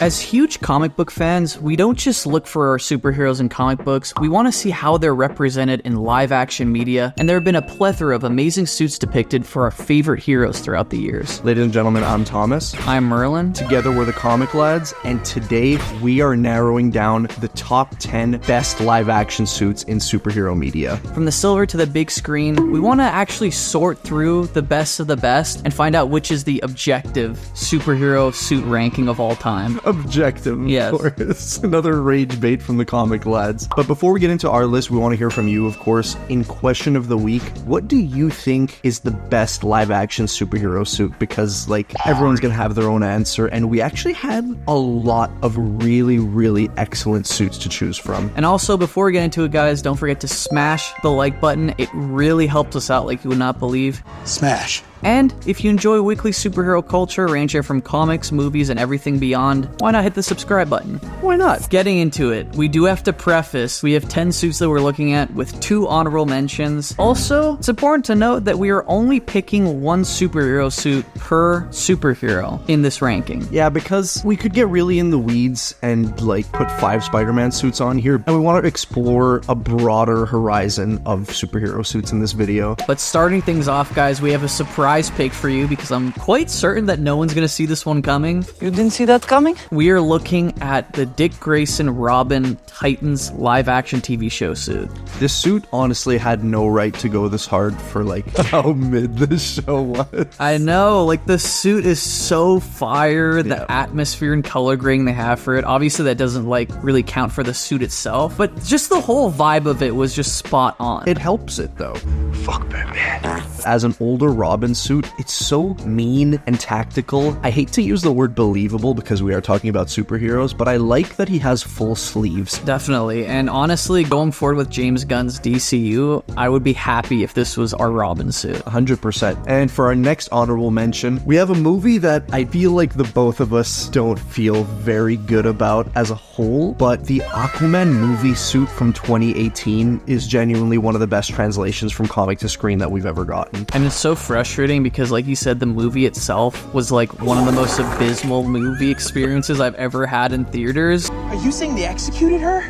As huge comic book fans, we don't just look for our superheroes in comic books, we want to see how they're represented in live-action media, and there have been a plethora of amazing suits depicted for our favorite heroes throughout the years. Ladies and gentlemen, I'm Thomas. I'm Merlin. Together we're the Comic Lads, and today we are narrowing down the top 10 best live-action suits in superhero media. From the silver to the big screen, we want to actually sort through the best of the best and find out which is the objective superhero suit ranking of all time. Objective, yes. Of course. Another rage bait from the Comic Lads. But before we get into our list, we want to hear from you, of course. In question of the week, what do you think is the best live-action superhero suit? Because, like, everyone's gonna have their own answer, and we actually had a lot of really, really excellent suits to choose from. And also, before we get into it, guys, don't forget to smash the like button. It really helps us out like you would not believe. Smash. And if you enjoy weekly superhero culture, ranging from comics, movies, and everything beyond, why not hit the subscribe button? Why not? Getting into it, we do have to preface, we have 10 suits that we're looking at with 2 honorable mentions. Also, it's important to note that we are only picking 1 superhero suit per superhero in this ranking. Yeah, because we could get really in the weeds and, like, put 5 Spider-Man suits on here, and we want to explore a broader horizon of superhero suits in this video. But starting things off, guys, we have a surprise pick for you because I'm quite certain that no one's gonna see this one coming. You didn't see that coming? We are looking at the Dick Grayson Robin Titans live-action TV show suit. This suit honestly had no right to go this hard for, like, how mid this show was. I know, like, the suit is so fire, the atmosphere and color grading they have for it. Obviously, that doesn't, like, really count for the suit itself, but just the whole vibe of it was just spot on. It helps it, though. Fuck Batman. As an older Robin suit, it's so mean and tactical. I hate to use the word believable because we are talking about superheroes, but I like that he has full sleeves. Definitely, and honestly, going forward with James Gunn's DCU, I would be happy if this was our Robin suit. 100%. And for our next honorable mention, we have a movie that I feel like the both of us don't feel very good about as a whole, but the Aquaman movie suit from 2018 is genuinely one of the best translations from comic to screen that we've ever gotten. And it's so frustrating because, like you said, the movie itself was like one of the most abysmal movie experiences I've ever had in theaters. Are you saying they executed her?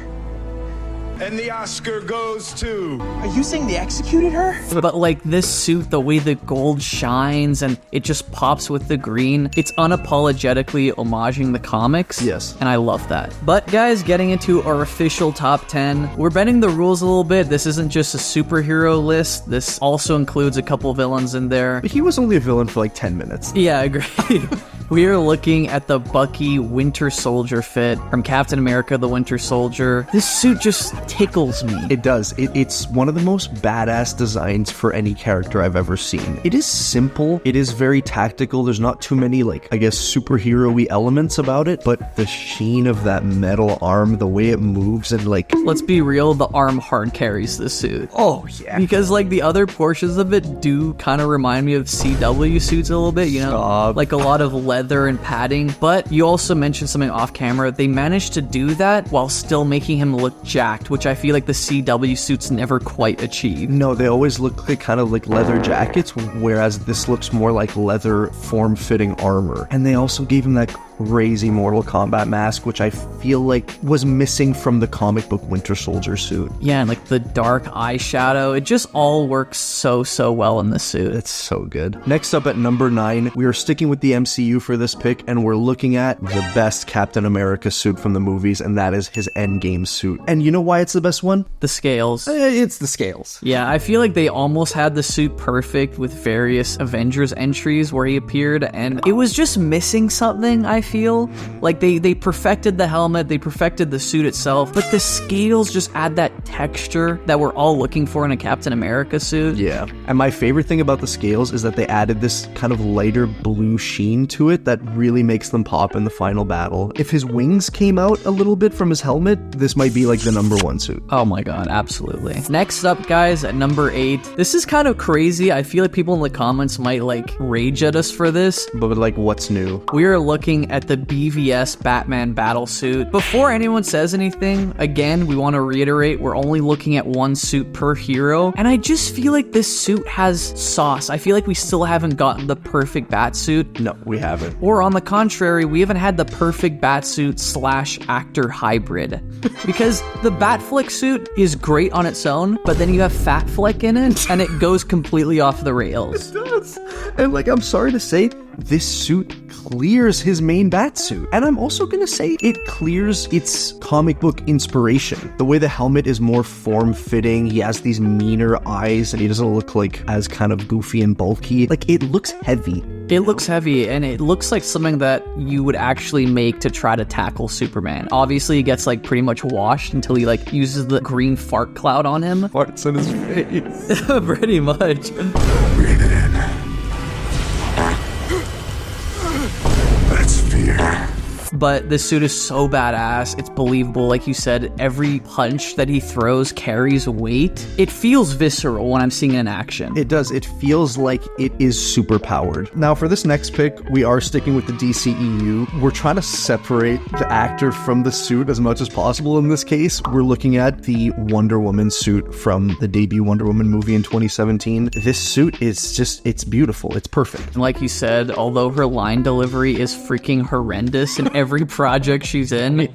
And the Oscar goes to... Are you saying they executed her? But like this suit, the way the gold shines and it just pops with the green, it's unapologetically homaging the comics. Yes. And I love that. But guys, getting into our official top 10, we're bending the rules a little bit. This isn't just a superhero list. This also includes a couple villains in there. But he was only a villain for like 10 minutes. Yeah, I agree. We are looking at the Bucky Winter Soldier fit from Captain America the Winter Soldier. This suit just tickles me. It does. It's one of the most badass designs for any character I've ever seen. It is simple. It is very tactical. There's not too many, like, I guess, superhero-y elements about it, but the sheen of that metal arm, the way it moves, and, like... Let's be real, the arm hard carries the suit. Oh, yeah. Because, like, the other portions of it do kind of remind me of CW suits a little bit, you know? Like, a lot of leather and padding, but you also mentioned something off camera. They managed to do that while still making him look jacked, which I feel like the CW suits never quite achieved. No, they always look like kind of like leather jackets, whereas this looks more like leather form-fitting armor. And they also gave him that crazy Mortal Kombat mask, which I feel like was missing from the comic book Winter Soldier suit. Yeah, and like the dark eyeshadow, it just all works so well in this suit. It's so good. Next up at number 9, we are sticking with the MCU for this pick, and we're looking at the best Captain America suit from the movies, and that is his Endgame suit. And you know why it's the best one? The scales. It's the scales. Yeah, I feel like they almost had the suit perfect with various Avengers entries where he appeared, and it was just missing something, I feel. Like, they perfected the helmet, they perfected the suit itself, but the scales just add that texture that we're all looking for in a Captain America suit. Yeah. And my favorite thing about the scales is that they added this kind of lighter blue sheen to it that really makes them pop in the final battle. If his wings came out a little bit from his helmet, this might be like the number 1 suit. Oh my god, absolutely. Next up, guys, at number 8. This is kind of crazy. I feel like people in the comments might like rage at us for this. But like, what's new? We are looking at the BvS Batman Battle Suit. Before anyone says anything, again, we want to reiterate, we're only looking at one suit per hero, and I just feel like this suit has sauce. I feel like we still haven't gotten the perfect bat suit. No, we haven't. Or on the contrary, we haven't had the perfect batsuit / actor hybrid. Because the Batfleck suit is great on its own, but then you have Fatfleck in it, and it goes completely off the rails. It does. And like, I'm sorry to say, this suit clears his main bat suit. And I'm also gonna say it clears its comic book inspiration. The way the helmet is more form-fitting, he has these meaner eyes, and he doesn't look like as kind of goofy and bulky. Like, it looks heavy. It looks heavy, and it looks like something that you would actually make to try to tackle Superman. Obviously, he gets like pretty much washed until he like uses the green fart cloud on him. Farts in his face. Pretty much. Breathe it in. That's fear. But this suit is so badass. It's believable. Like you said, every punch that he throws carries weight. It feels visceral when I'm seeing it in action. It does. It feels like it is super powered. Now, for this next pick, we are sticking with the DCEU. We're trying to separate the actor from the suit as much as possible in this case. We're looking at the Wonder Woman suit from the debut Wonder Woman movie in 2017. This suit is just, it's beautiful. It's perfect. And like you said, although her line delivery is freaking horrendous in every project she's in.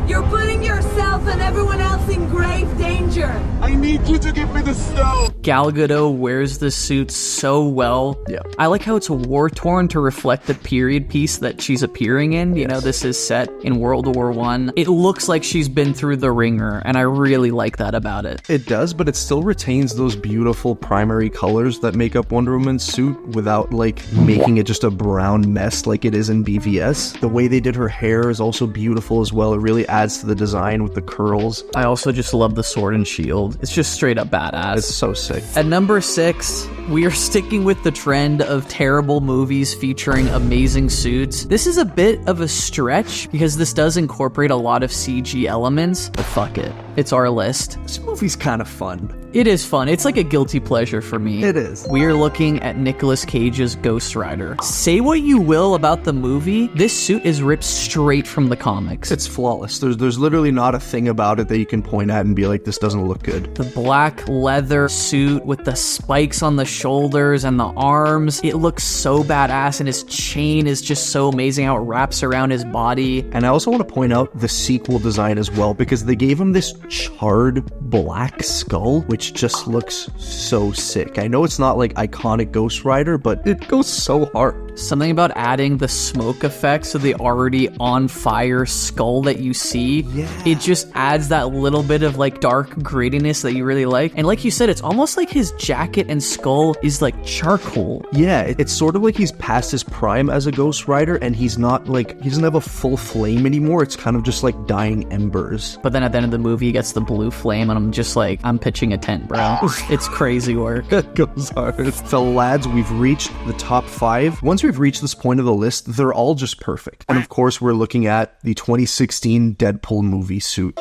You're putting yourself and everyone else in grave danger. I need you to give me the stone. Gal Gadot wears this suit so well. Yeah. I like how it's war-torn to reflect the period piece that she's appearing in. You know, this is set in World War I. It looks like she's been through the ringer, and I really like that about it. It does, but it still retains those beautiful primary colors that make up Wonder Woman's suit without, like, making it just a brown mess like it is in BvS. The way they did her hair is also beautiful as well. It really adds to the design with the curls. I also just love the sword and shield. It's just straight up badass. It's so sick. At number 6, we are sticking with the trend of terrible movies featuring amazing suits. This is a bit of a stretch because this does incorporate a lot of CG elements, but fuck it. It's our list. This movie's kind of fun. It is fun. It's like a guilty pleasure for me. It is. We are looking at Nicolas Cage's Ghost Rider. Say what you will about the movie, this suit is ripped straight from the comics. It's flawless. There's literally not a thing about it that you can point at and be like, this doesn't look good. The black leather suit with the spikes on the shoulders and the arms, it looks so badass, and his chain is just so amazing how it wraps around his body. And I also want to point out the sequel design as well, because they gave him this charred black skull, which just looks so sick. I know it's not like iconic Ghost Rider, but it goes so hard. Something about adding the smoke effects to the already on fire skull that you see, it just adds that little bit of like dark grittiness that you really like. And like you said, it's almost like his jacket and skull is like charcoal. Yeah, it's sort of like he's past his prime as a Ghost Rider, and he's not like, he doesn't have a full flame anymore. It's kind of just like dying embers. But then at the end of the movie, he gets the blue flame, and I'm just like, I'm pitching a tent, bro. It's crazy work. It goes hard. So lads, we've reached the top 5. Once we've reached this point of the list, they're all just perfect. And of course, we're looking at the 2016 Deadpool movie suit.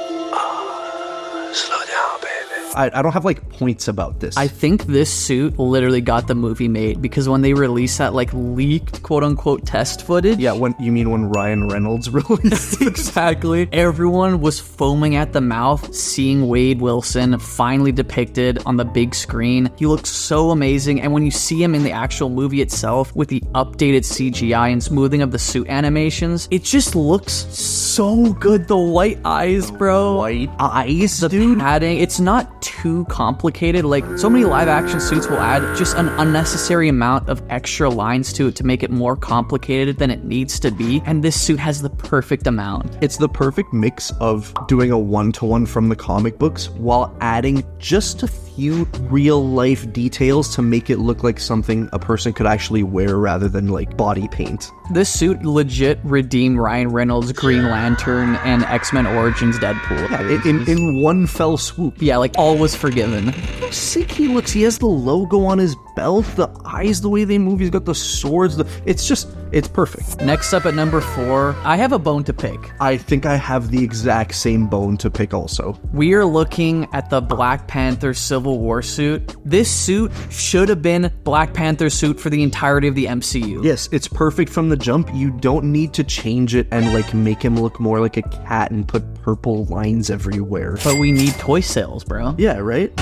Slow down, baby. I don't have like points about this. I think this suit literally got the movie made, because when they released that like leaked quote unquote test footage. Yeah, when you mean when Ryan Reynolds released Exactly. Everyone was foaming at the mouth seeing Wade Wilson finally depicted on the big screen. He looks so amazing, and when you see him in the actual movie itself with the updated CGI and smoothing of the suit animations, it just looks so good. The white eyes, bro. white eyes, The dude. padding, it's not too complicated. Like, so many live action suits will add just an unnecessary amount of extra lines to it to make it more complicated than it needs to be, and this suit has the perfect amount. It's the perfect mix of doing a one-to-one from the comic books while adding just a few real-life details to make it look like something a person could actually wear rather than like body paint. This suit legit redeemed Ryan Reynolds' Green Lantern and X-Men Origins Deadpool. Yeah, in one fell swoop. Yeah, like all was forgiven. How sick he looks. He has the logo on his belt, the eyes, the way they move. He's got the swords. It's just It's perfect. Next up at number 4, I have a bone to pick. I think I have the exact same bone to pick also. We are looking at the Black Panther Civil War suit. This suit should have been Black Panther's suit for the entirety of the MCU. Yes, it's perfect from the jump. You don't need to change it and like make him look more like a cat and put purple lines everywhere. But we need toy sales, bro. Yeah, right?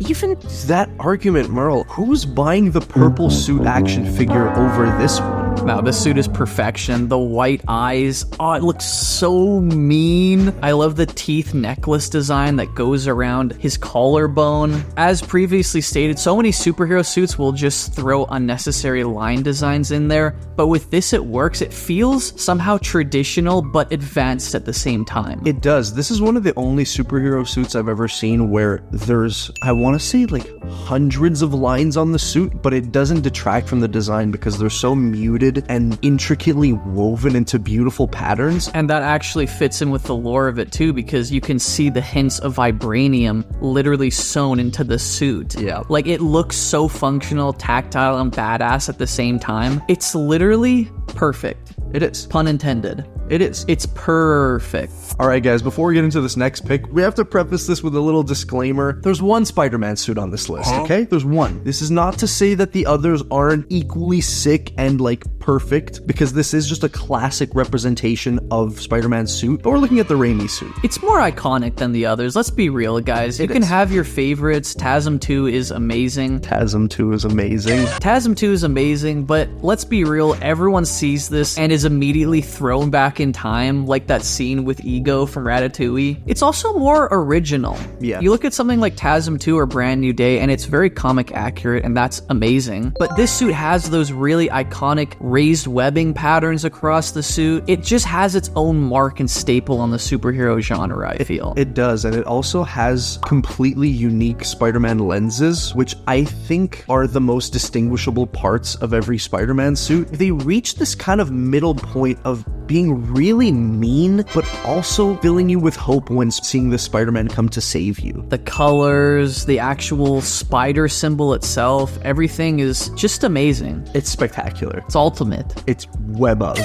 Even that argument, Merle, who's buying the purple suit action figure over this one? Now, this suit is perfection. The white eyes, oh, it looks so mean. I love the teeth necklace design that goes around his collarbone. As previously stated, so many superhero suits will just throw unnecessary line designs in there, but with this it works. It feels somehow traditional, but advanced at the same time. It does. This is one of the only superhero suits I've ever seen where there's, I want to say, like hundreds of lines on the suit, but it doesn't detract from the design because they're so muted and intricately woven into beautiful patterns. And that actually fits in with the lore of it too, because you can see the hints of vibranium literally sewn into the suit. Yeah. Like, it looks so functional, tactile, and badass at the same time. It's literally perfect. It is. Pun intended. It is. It's perfect. All right, guys, before we get into this next pick, we have to preface this with a little disclaimer. There's one Spider-Man suit on this list, okay? There's one. This is not to say that the others aren't equally sick and, like, perfect, because this is just a classic representation of Spider-Man's suit, but we're looking at the Raimi suit. It's more iconic than the others. Let's be real, guys. You can have your favorites. TASM 2 is amazing. TASM 2 is amazing. TASM 2 is amazing, but let's be real. Everyone sees this and is immediately thrown back in time, like that scene with Ego from Ratatouille. It's also more original. Yeah. You look at something like TASM 2 or Brand New Day, and it's very comic accurate, and that's amazing. But this suit has those really iconic raised webbing patterns across the suit. It just has its own mark and staple on the superhero genre, I feel. It does, and it also has completely unique Spider-Man lenses, which I think are the most distinguishable parts of every Spider-Man suit. They reach this kind of middle point of being really mean, but also filling you with hope when seeing the Spider-Man come to save you. The colors, the actual spider symbol itself, everything is just amazing. It's spectacular. It's ultimate. It's web of.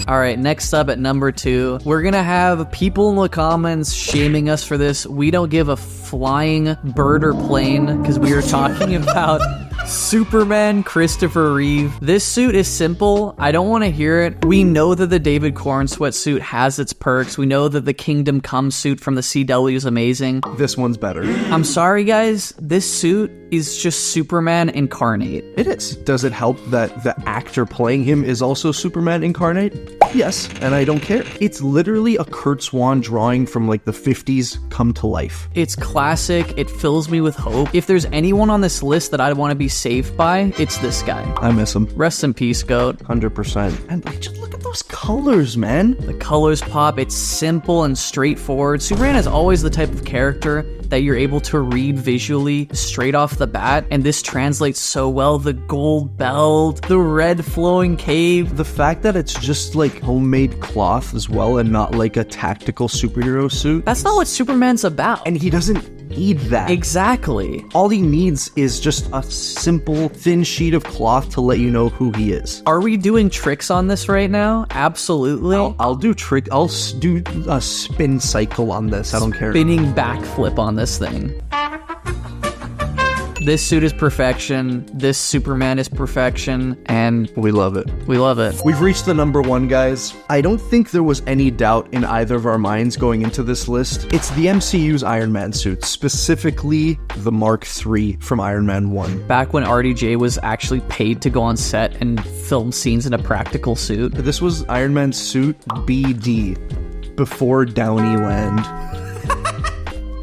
All right, next up at number 2, we're gonna have people in the comments shaming us for this. We don't give a flying bird or plane because we are talking about Superman Christopher Reeve. This suit is simple. I don't want to hear it. We know that the David Corn sweatsuit has its perks. We know that the Kingdom Come suit from the CW is amazing. This one's better. I'm sorry, guys. This suit is just Superman incarnate. It is. Does it help that the actor playing him is also Superman incarnate? Yes, and I don't care. It's literally a Kurt Swan drawing from like the 50s come to life. It's classic. It fills me with hope. If there's anyone on this list that I'd want to be saved by, it's this guy. I miss him. Rest in peace, Goat. 100%. And like, just look at those colors, man. The colors pop. It's simple and straightforward. Superman is always the type of character that you're able to read visually straight off the bat, and this translates so well. The gold belt, the red flowing cape. The fact that it's just like homemade cloth as well and not like a tactical superhero suit. That's not what Superman's about. And he doesn't need that. Exactly. All he needs is just a simple, thin sheet of cloth to let you know who he is. Are we doing tricks on this right now? Absolutely. I'll do do a spin cycle on this. I don't care. Spinning backflip on this thing. This suit is perfection. This Superman is perfection. And we love it. We love it. We've reached the number 1, guys. I don't think there was any doubt in either of our minds going into this list. It's the MCU's Iron Man suit, specifically the Mark III from Iron Man 1. Back when RDJ was actually paid to go on set and film scenes in a practical suit. This was Iron Man's suit BD, before Downey Land.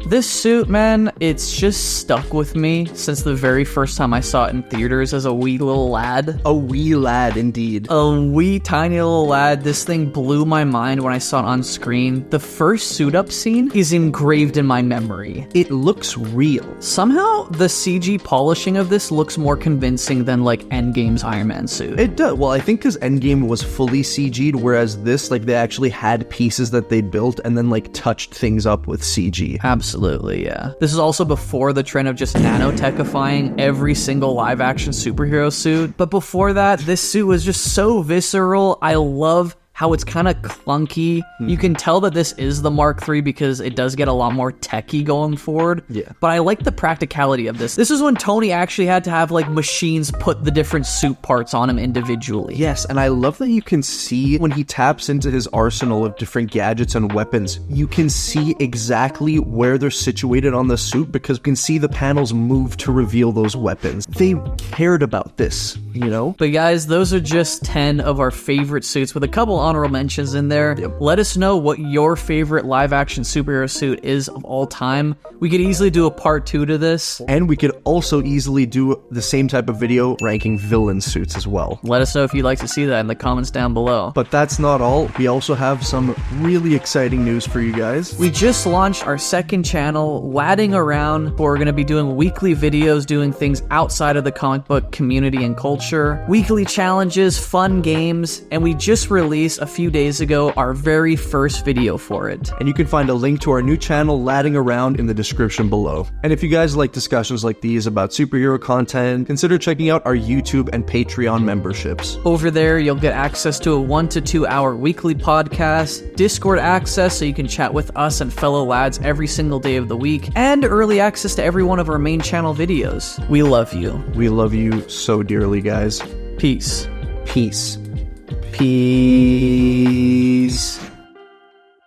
This suit, man, it's just stuck with me since the very first time I saw it in theaters as a wee little lad. A wee lad, indeed. A wee tiny little lad. This thing blew my mind when I saw it on screen. The first suit-up scene is engraved in my memory. It looks real. Somehow, the CG polishing of this looks more convincing than, like, Endgame's Iron Man suit. It does. Well, I think because Endgame was fully CG'd, whereas this, like, they actually had pieces that they built and then, like, touched things up with CG. Absolutely. Absolutely, yeah. This is also before the trend of just nanotechifying every single live-action superhero suit. But before that, this suit was just so visceral. I love how it's kind of clunky. You can tell that this is the Mark III because it does get a lot more techy going forward. Yeah. But I like the practicality of this. This is when Tony actually had to have like machines put the different suit parts on him individually. Yes, and I love that you can see when he taps into his arsenal of different gadgets and weapons, you can see exactly where they're situated on the suit because you can see the panels move to reveal those weapons. They cared about this, you know? But guys, those are just 10 of our favorite suits with a couple honorable mentions in there. Let us know what your favorite live-action superhero suit is of all time. We could easily do a part 2 to this. And we could also easily do the same type of video ranking villain suits as well. Let us know if you'd like to see that in the comments down below. But that's not all. We also have some really exciting news for you guys. We just launched our second channel, Ladding Around. We're going to be doing weekly videos, doing things outside of the comic book community and culture, weekly challenges, fun games, and we just released a few days ago our very first video for it. And you can find a link to our new channel, Ladding Around, in the description below. And if you guys like discussions like these about superhero content, consider checking out our YouTube and Patreon memberships. Over there, you'll get access to a 1 to 2 hour weekly podcast, Discord access so you can chat with us and fellow lads every single day of the week, and early access to every one of our main channel videos. We love you. We love you so dearly, guys. Peace. Peace. Peace.